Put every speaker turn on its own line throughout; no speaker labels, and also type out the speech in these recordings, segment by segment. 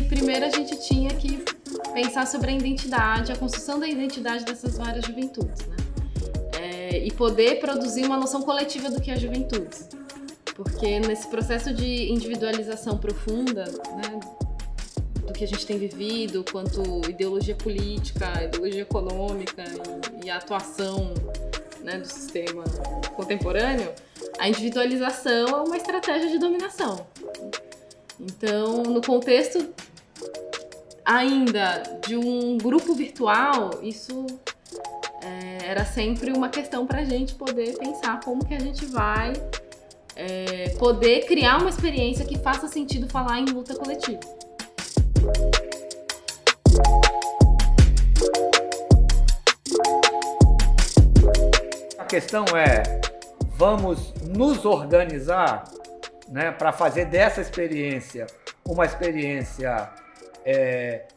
primeiro a gente tinha que pensar sobre a identidade, a construção da identidade dessas várias juventudes, né? E poder produzir uma noção coletiva do que é a juventude. Porque nesse processo de individualização profunda, né, do que a gente tem vivido, quanto ideologia política, ideologia econômica e a atuação, né, do sistema contemporâneo, a individualização é uma estratégia de dominação. Então, no contexto ainda de um grupo virtual, isso era sempre uma questão para a gente poder pensar como que a gente vai poder criar uma experiência que faça sentido falar em luta coletiva.
A questão é, vamos nos organizar, né, para fazer dessa experiência uma experiência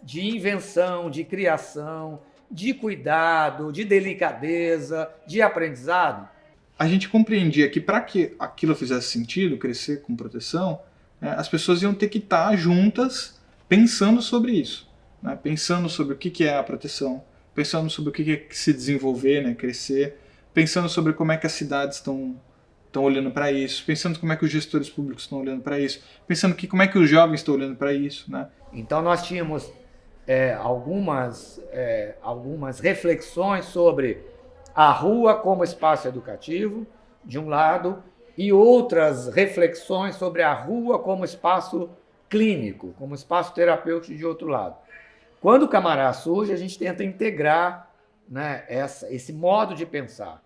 de invenção, de criação, de cuidado, de delicadeza, de aprendizado.
A gente compreendia que para que aquilo fizesse sentido, crescer com proteção, as pessoas iam ter que estar juntas pensando sobre isso, né? Pensando sobre o que é a proteção, pensando sobre o que é se desenvolver, né? Crescer, pensando sobre como é que as cidades estão olhando para isso, pensando como é que os gestores públicos estão olhando para isso, pensando como é que os jovens estão olhando para isso, né?
Então nós tínhamos algumas reflexões sobre a rua como espaço educativo, de um lado, e outras reflexões sobre a rua como espaço clínico, como espaço terapêutico, de outro lado. Quando o Camará surge, a gente tenta integrar, né, esse modo de pensar,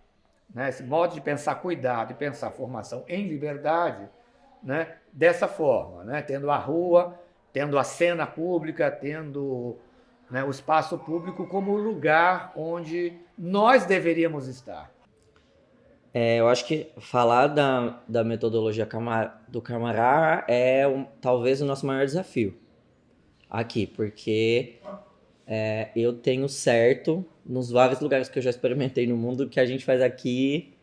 né, esse modo de pensar cuidado e pensar formação em liberdade, né, dessa forma, né, tendo a rua, tendo a cena pública, tendo, né, o espaço público como o lugar onde nós deveríamos estar.
Eu acho que falar da metodologia do Camará é talvez o nosso maior desafio aqui, porque eu tenho certo, nos vários lugares que eu já experimentei no mundo, que a gente faz aqui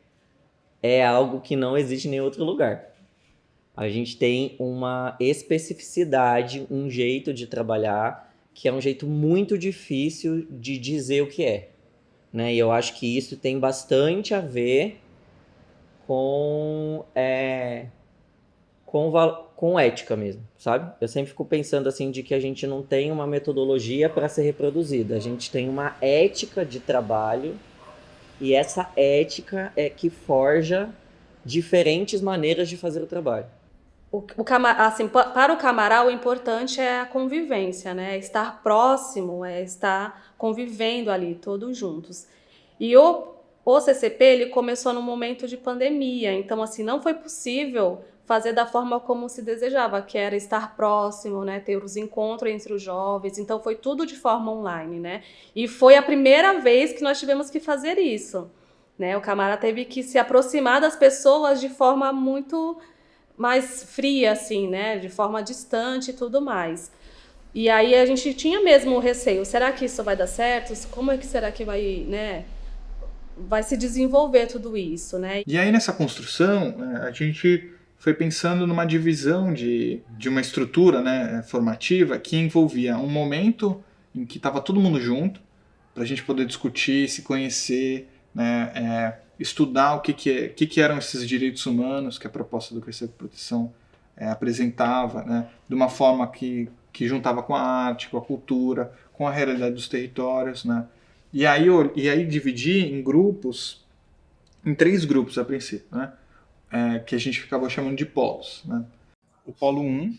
é algo que não existe em nenhum outro lugar. A gente tem uma especificidade, um jeito de trabalhar, que é um jeito muito difícil de dizer o que é, né? E eu acho que isso tem bastante a ver com ética mesmo, sabe? Eu sempre fico pensando assim de que a gente não tem uma metodologia para ser reproduzida, a gente tem uma ética de trabalho e essa ética é que forja diferentes maneiras de fazer o trabalho.
Assim, para o Camará, o importante é a convivência, né? Estar próximo, estar convivendo ali, todos juntos. E o CCP, ele começou no momento de pandemia, então, assim, não foi possível fazer da forma como se desejava, que era estar próximo, né? Ter os encontros entre os jovens, então foi tudo de forma online, né? E foi a primeira vez que nós tivemos que fazer isso, né? O Camará teve que se aproximar das pessoas de forma muito mais fria, assim, né? De forma distante e tudo mais. E aí a gente tinha mesmo o receio, será que isso vai dar certo? Como é que será que vai, né? Vai se desenvolver tudo isso, né?
E aí nessa construção, a gente foi pensando numa divisão de uma estrutura, né, formativa que envolvia um momento em que estava todo mundo junto, para a gente poder discutir, se conhecer, né, estudar o que eram esses direitos humanos que a proposta do Crescer com Proteção apresentava, né, de uma forma que juntava com a arte, com a cultura, com a realidade dos territórios, né. E aí dividir em grupos, em 3 grupos a princípio, né? Que a gente acabou chamando de polos, né? O polo 1,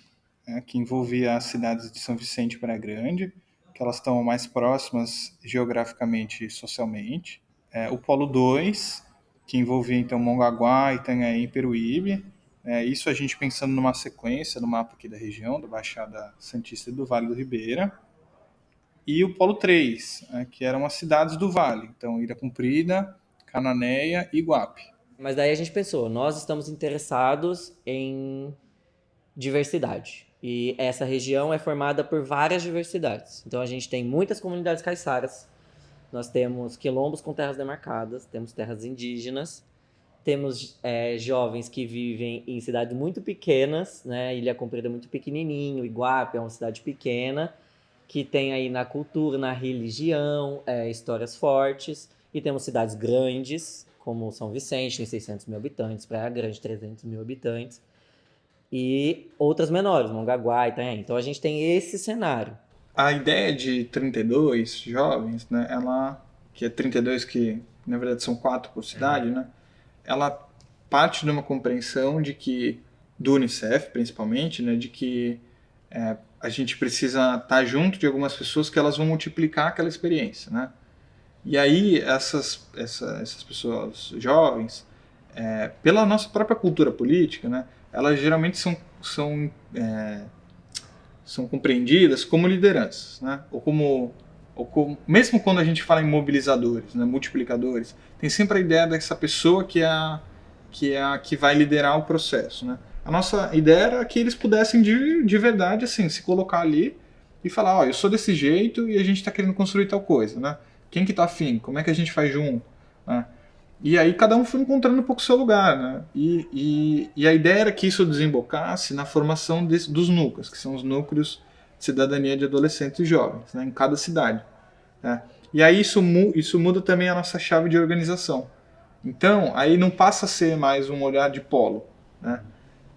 que envolvia as cidades de São Vicente e Praia Grande, que elas estão mais próximas geograficamente e socialmente. O polo 2, que envolvia então Mongaguá, Itanhaém e Peruíbe. Isso a gente pensando numa sequência no mapa aqui da região, da Baixada Santista e do Vale do Ribeira. E o polo 3, que eram as cidades do Vale, então Ilha Comprida, Cananéia e Iguape.
Mas daí a gente pensou, nós estamos interessados em diversidade. E essa região é formada por várias diversidades. Então a gente tem muitas comunidades caiçaras, nós temos quilombos com terras demarcadas, temos terras indígenas, temos jovens que vivem em cidades muito pequenas, né? Ilha Comprida é muito pequenininho, Iguape é uma cidade pequena, que tem aí na cultura, na religião, histórias fortes. E temos cidades grandes, como São Vicente, tem 600 mil habitantes, Praia Grande, 300 mil habitantes. E outras menores, Mongaguá, Itanhaém. Então a gente tem esse cenário.
A ideia de 32 jovens, né, que é 32 que, na verdade, são 4 por cidade, né, ela parte de uma compreensão de que, do Unicef, principalmente, né, de que a gente precisa estar junto de algumas pessoas que elas vão multiplicar aquela experiência, né? E aí, essas pessoas jovens, pela nossa própria cultura política, né, elas geralmente são compreendidas como lideranças, né? Ou como, mesmo quando a gente fala em mobilizadores, né, multiplicadores, tem sempre a ideia dessa pessoa que vai liderar o processo, né? A nossa ideia era que eles pudessem de verdade assim, se colocar ali e falar, ó, eu sou desse jeito e a gente está querendo construir tal coisa, né? Quem que tá afim? Como é que a gente faz junto? Né? E aí cada um foi encontrando um pouco o seu lugar, né? E a ideia era que isso desembocasse na formação dos núcleos, que são os núcleos de cidadania de adolescentes e jovens, né? Em cada cidade. Né? E aí isso muda também a nossa chave de organização. Então, aí não passa a ser mais um olhar de polo, né?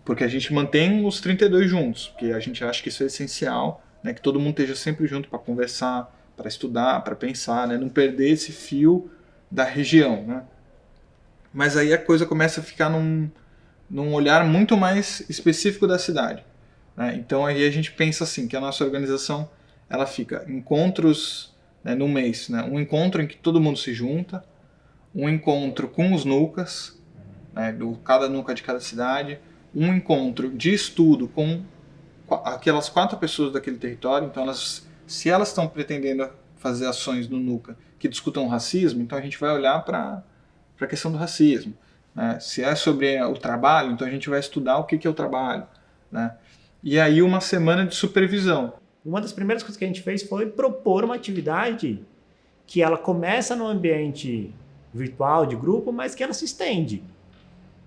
Porque a gente mantém os 32 juntos, porque a gente acha que isso é essencial, né? Que todo mundo esteja sempre junto para conversar, para estudar, para pensar, né? Não perder esse fio da região, né? Mas aí a coisa começa a ficar num olhar muito mais específico da cidade, né? Então aí a gente pensa assim, que a nossa organização ela fica encontros, né, no mês, né? Um encontro em que todo mundo se junta, um encontro com os NUCAs, né, cada NUCA de cada cidade, um encontro de estudo com aquelas 4 pessoas daquele território. Então se elas estão pretendendo fazer ações no NUCA que discutam racismo, então a gente vai olhar para a questão do racismo, né? Se é sobre o trabalho, então a gente vai estudar o que é o trabalho, né? E aí uma semana de supervisão.
Uma das primeiras coisas que a gente fez foi propor uma atividade que ela começa no ambiente virtual de grupo, mas que ela se estende,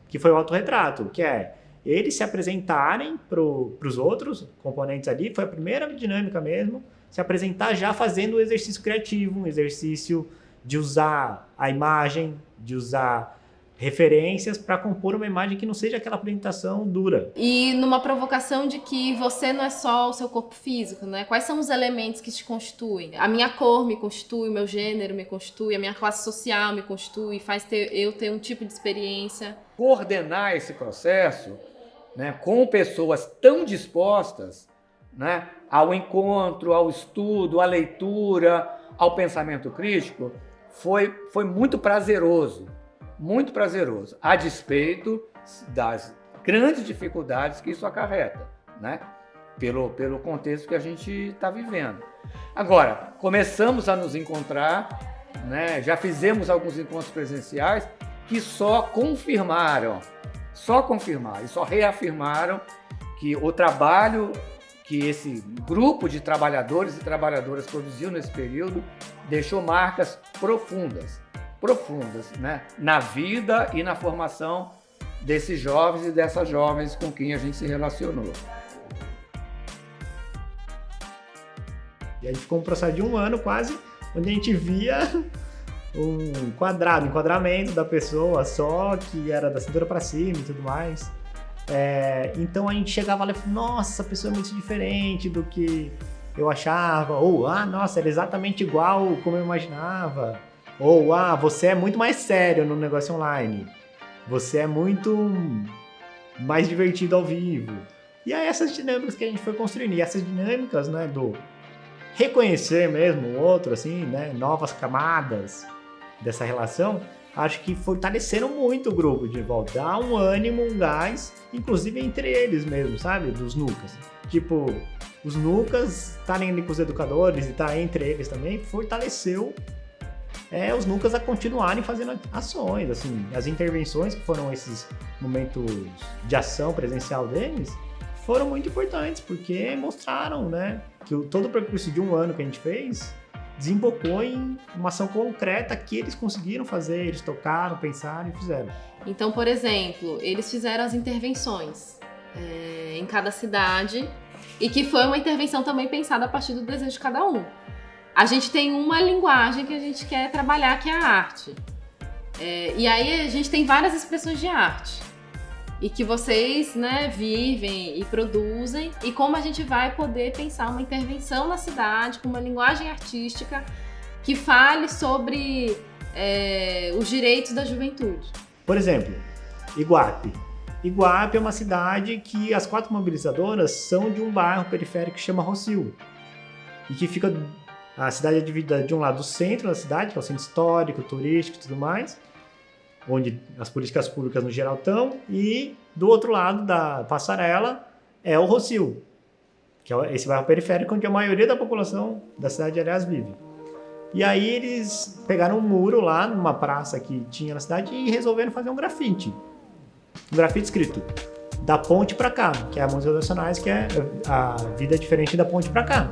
que foi o autorretrato, que é eles se apresentarem para os outros componentes ali, foi a primeira dinâmica mesmo, se apresentar já fazendo o exercício criativo, um exercício de usar a imagem, de usar referências para compor uma imagem que não seja aquela apresentação dura.
E numa provocação de que você não é só o seu corpo físico, né? Quais são os elementos que te constituem? A minha cor me constitui, o meu gênero me constitui, a minha classe social me constitui, faz eu ter um tipo de experiência.
Coordenar esse processo, né, com pessoas tão dispostas, né, ao encontro, ao estudo, à leitura, ao pensamento crítico, foi muito prazeroso, a despeito das grandes dificuldades que isso acarreta, né, pelo contexto que a gente está vivendo. Agora, começamos a nos encontrar, né, já fizemos alguns encontros presenciais que só confirmaram e só reafirmaram que o trabalho que esse grupo de trabalhadores e trabalhadoras produziu nesse período deixou marcas profundas, né, na vida e na formação desses jovens e dessas jovens com quem a gente se relacionou.
E aí ficou um processo de 1 ano quase, onde a gente via um enquadramento da pessoa só, que era da cintura para cima e tudo mais. Então a gente chegava lá e falava, nossa, essa pessoa é muito diferente do que eu achava, ou, nossa, ela é exatamente igual como eu imaginava, ou, você é muito mais sério no negócio online, você é muito mais divertido ao vivo. E aí essas dinâmicas que a gente foi construindo, e essas dinâmicas, né, do reconhecer mesmo o outro, assim, né, novas camadas dessa relação, acho que fortaleceram muito o grupo de volta, dá um ânimo, um gás, inclusive entre eles mesmo, sabe, dos NUCAs. Tipo, os NUCAs estarem ali com os educadores e estar entre eles também, fortaleceu os NUCAs a continuarem fazendo ações, assim, as intervenções que foram esses momentos de ação presencial deles, foram muito importantes, porque mostraram, né, que todo o percurso de 1 ano que a gente fez desembocou em uma ação concreta que eles conseguiram fazer, eles tocaram, pensaram e fizeram.
Então, por exemplo, eles fizeram as intervenções em cada cidade e que foi uma intervenção também pensada a partir do desejo de cada um. A gente tem uma linguagem que a gente quer trabalhar, que é a arte. E aí a gente tem várias expressões de arte. E que vocês, né, vivem e produzem. E como a gente vai poder pensar uma intervenção na cidade com uma linguagem artística que fale sobre os direitos da juventude.
Por exemplo, Iguape. Iguape é uma cidade que as 4 mobilizadoras são de um bairro periférico que chama Rossio. E que fica... A cidade é dividida de um lado do centro da cidade, que é o centro histórico, turístico e tudo mais, onde as políticas públicas no geral estão, e do outro lado da passarela é o Rossio, que é esse bairro periférico onde a maioria da população da cidade, aliás, vive. E aí eles pegaram um muro lá numa praça que tinha na cidade e resolveram fazer um grafite. Um grafite escrito da ponte pra cá, que é a Música dos Nacionais, que é a vida diferente da ponte pra cá.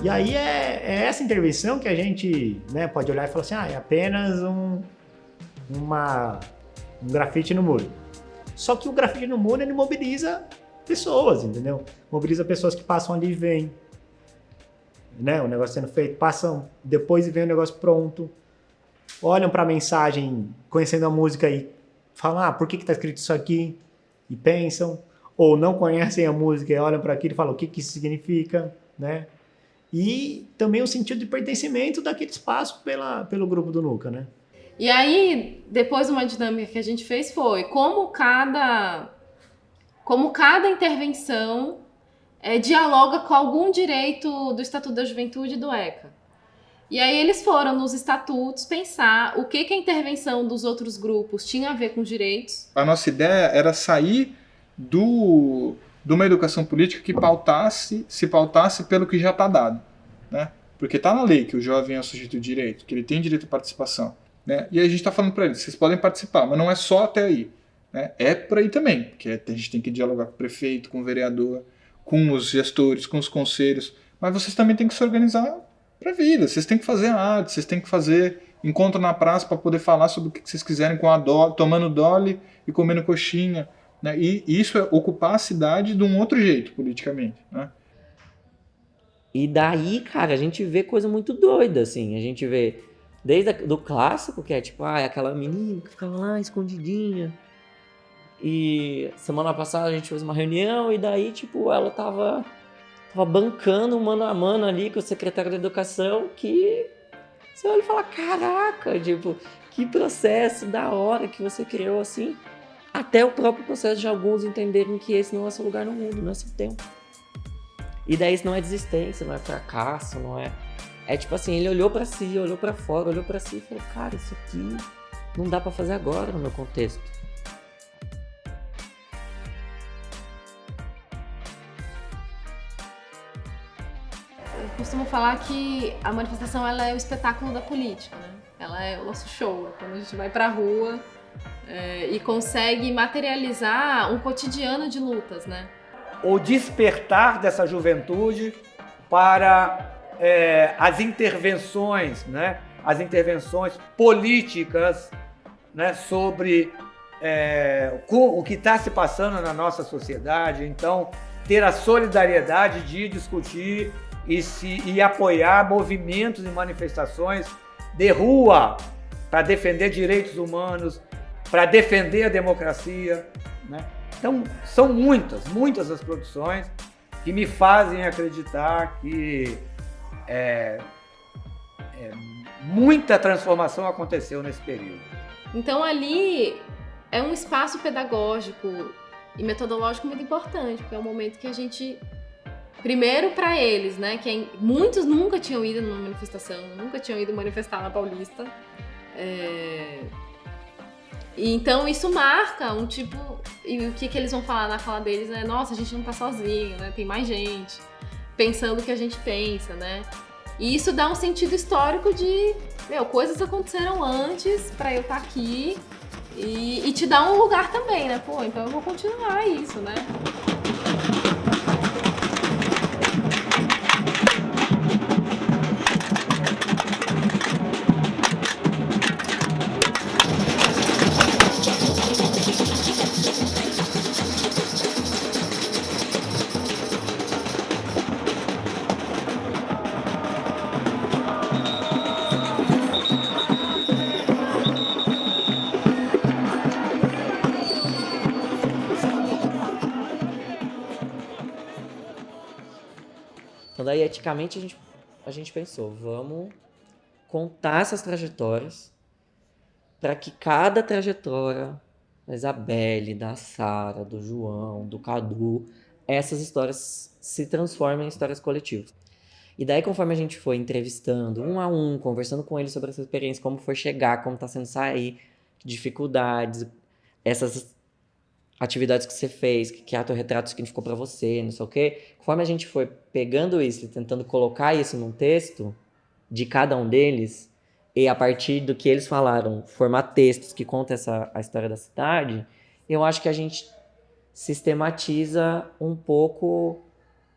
E aí é essa intervenção que a gente, né, pode olhar e falar assim, é apenas um grafite no muro. Só que o grafite no muro, ele mobiliza pessoas, entendeu? Mobiliza pessoas que passam ali e vêm, né, o negócio sendo feito, passam depois e vem o negócio pronto, olham para a mensagem, conhecendo a música e falam, por que está escrito isso aqui? E pensam, ou não conhecem a música e olham para aquilo e falam, o que isso significa, né? E também o sentido de pertencimento daquele espaço pelo grupo do Nuca, né?
E aí, depois uma dinâmica que a gente fez foi como cada intervenção dialoga com algum direito do Estatuto da Juventude e do ECA. E aí eles foram nos estatutos pensar o que a intervenção dos outros grupos tinha a ver com direitos.
A nossa ideia era sair de uma educação política que se pautasse pelo que já está dado, né? Porque está na lei que o jovem é o sujeito de direito, que ele tem direito à participação, né? E a gente está falando para eles, vocês podem participar, mas não é só até aí, né? É por aí também, porque a gente tem que dialogar com o prefeito, com o vereador, com os gestores, com os conselhos, mas vocês também têm que se organizar para a vida, vocês têm que fazer arte, vocês têm que fazer encontro na praça para poder falar sobre o que vocês quiserem com a Dolly, tomando Dolly e comendo coxinha, né? E isso é ocupar a cidade de um outro jeito, politicamente, né?
E daí, cara, a gente vê coisa muito doida, assim. A gente vê desde do clássico, que é tipo, aquela menina que ficava lá escondidinha. E semana passada a gente fez uma reunião e daí, tipo, ela tava bancando mano a mano ali com o secretário da Educação, que você olha e fala, caraca, tipo, que processo da hora que você criou, assim. Até o próprio processo de alguns entenderem que esse não é seu lugar no mundo, não é seu tempo. E daí isso não é desistência, não é fracasso, não é... É tipo assim, ele olhou pra si, olhou pra fora, olhou pra si e falou, cara, isso aqui não dá pra fazer agora no meu contexto.
Eu costumo falar que a manifestação ela é o espetáculo da política, né? Ela é o nosso show, quando a gente vai pra rua e consegue materializar um cotidiano de lutas, né?
O despertar dessa juventude para as intervenções, né? As intervenções políticas, né? Sobre o que está se passando na nossa sociedade. Então, ter a solidariedade de discutir e apoiar movimentos e manifestações de rua para defender direitos humanos, para defender a democracia, né? Então, são muitas as produções que me fazem acreditar que muita transformação aconteceu nesse período.
Então, ali é um espaço pedagógico e metodológico muito importante, porque é um momento que a gente... Primeiro para eles, né, que muitos nunca tinham ido numa manifestação, nunca tinham ido manifestar na Paulista. E então isso marca um tipo... E o que eles vão falar na fala deles, né? Nossa, a gente não tá sozinho, né? Tem mais gente pensando o que a gente pensa, né? E isso dá um sentido histórico de... coisas aconteceram antes para eu estar aqui E te dá um lugar também, né? Pô, então eu vou continuar isso, né?
Então daí, eticamente, a gente pensou, vamos contar essas trajetórias para que cada trajetória da Isabelle, da Sara, do João, do Cadu, essas histórias se transformem em histórias coletivas. E daí, conforme a gente foi entrevistando um a um, conversando com eles sobre essa experiência, como foi chegar, como está sendo sair, dificuldades, essas atividades que você fez, que autorretrato significou para você, não sei o quê. Conforme a gente foi pegando isso e tentando colocar isso num texto de cada um deles, e a partir do que eles falaram, formar textos que contam a história da cidade, eu acho que a gente sistematiza um pouco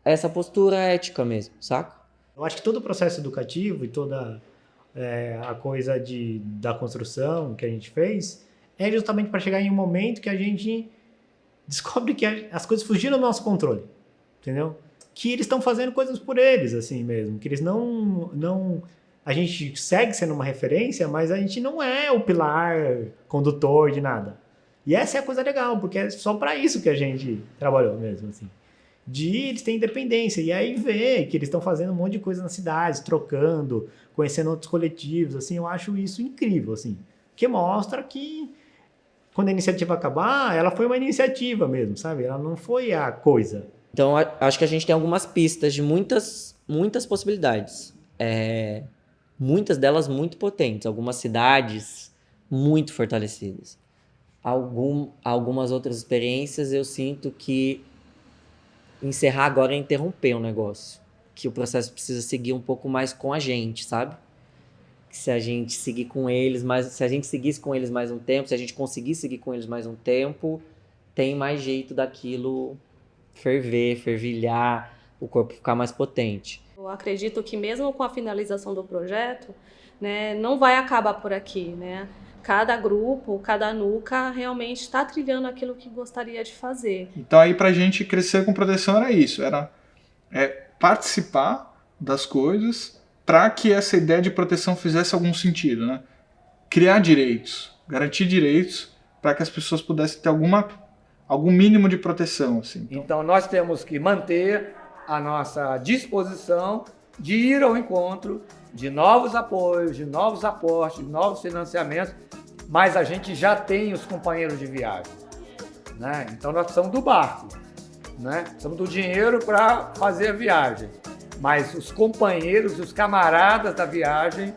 essa postura ética mesmo, saca?
Eu acho que todo o processo educativo e toda a coisa da construção que a gente fez é justamente para chegar em um momento que a gente descobre que as coisas fugiram do nosso controle, entendeu? Que eles estão fazendo coisas por eles, assim mesmo, que eles não... A gente segue sendo uma referência, mas a gente não é o pilar condutor de nada. E essa é a coisa legal, porque é só para isso que a gente trabalhou mesmo, assim. Eles têm independência, e aí vê que eles estão fazendo um monte de coisa nas cidades, trocando, conhecendo outros coletivos, assim, eu acho isso incrível, assim, que mostra que quando a iniciativa acabar, ela foi uma iniciativa mesmo, sabe? Ela não foi a coisa.
Então, acho que a gente tem algumas pistas de muitas possibilidades. Muitas delas muito potentes, algumas cidades muito fortalecidas. Algumas outras experiências eu sinto que encerrar agora é interromper o negócio. Que o processo precisa seguir um pouco mais com a gente, sabe? Que se a gente seguir com eles, se a gente seguisse com eles mais um tempo, se a gente conseguir seguir com eles mais um tempo, tem mais jeito daquilo fervilhar, o corpo ficar mais potente.
Eu acredito que mesmo com a finalização do projeto, né, não vai acabar por aqui, né? Cada grupo, cada nuca realmente está trilhando aquilo que gostaria de fazer.
Então aí pra gente crescer com proteção era isso, era participar das coisas para que essa ideia de proteção fizesse algum sentido, né? Criar direitos, garantir direitos para que as pessoas pudessem ter algum mínimo de proteção, assim.
Então nós temos que manter a nossa disposição de ir ao encontro de novos apoios, de novos aportes, de novos financiamentos, mas a gente já tem os companheiros de viagem, né? Então nós precisamos do barco, né? Precisamos do dinheiro para fazer a viagem, mas os companheiros, os camaradas da viagem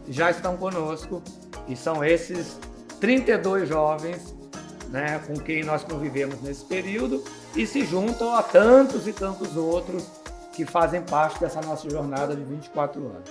já estão conosco e são esses 32 jovens, né, com quem nós convivemos nesse período e se juntam a tantos e tantos outros que fazem parte dessa nossa jornada de 24 anos.